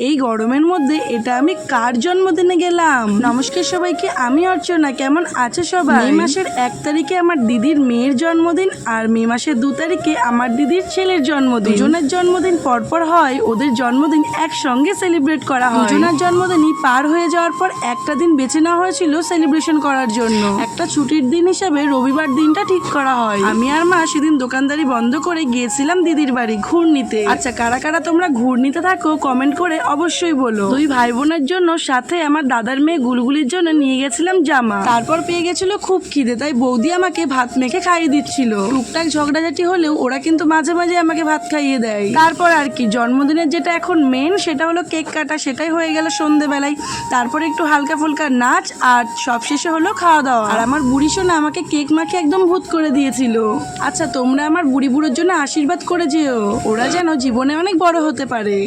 এই গরমের মধ্যে এটা আমি কার জন্মদিনে গেলাম? নমস্কার সবাইকে, আমি অর্চনা। কেমন আছে সবাই? মে মাসের 1 তারিখে আমার দিদির মেয়ের জন্মদিন, আর মে মাসের 2 তারিখে আমার দিদির ছেলের জন্মদিন। দুজনের জন্মদিন পরপর হয়, ওদের জন্মদিন একসঙ্গে সেলিব্রেট করা হয়। দুজনের জন্মদিনই পার হয়ে যাওয়ার পর একটা দিন বেছে নেওয়া হয়েছিল সেলিব্রেশন করার জন্য। একটা ছুটির দিন হিসাবে রবিবার দিনটা ঠিক করা হয়। আমি আর মা সেদিন দোকানদারি বন্ধ করে গিয়েছিলাম দিদির বাড়ি ঘুরনিতে। আচ্ছা, কারা কারা তোমরা ঘুরনিতে থাকো কমেন্ট করে অবশ্যই বলো। দুই ভাই বোনের জন্য সাথে আমার দাদার মেয়ে গুলগুলির জন্য নিয়ে গেছিলাম জামা। তারপর পেয়ে গেছিল খুব খিদে, তাই বৌদি আমাকে ভাত মেখে খাইয়ে দিচ্ছিল। টুকটাক ঝগড়াঝাটি হলেও ওরা কিন্তু মাঝে মাঝে আমাকে ভাত খাইয়ে দেয়। তারপর আর কি, জন্মদিনের যেটা এখন মেন সেটা হলো কেক কাটা। সেটাই হয়ে গেল সন্ধ্যেবেলায়। তারপর একটু হালকা ফুলকা নাচ, আর সবশেষে হলো খাওয়া দাওয়া। আর আমার বুড়ি সোনা আমাকে কেক মাখে একদম ভূত করে দিয়েছিল। আচ্ছা, তোমরা আমার বুড়ি বুড়োর জন্য আশীর্বাদ করে যেও, ওরা যেন জীবনে অনেক বড় হতে পারে।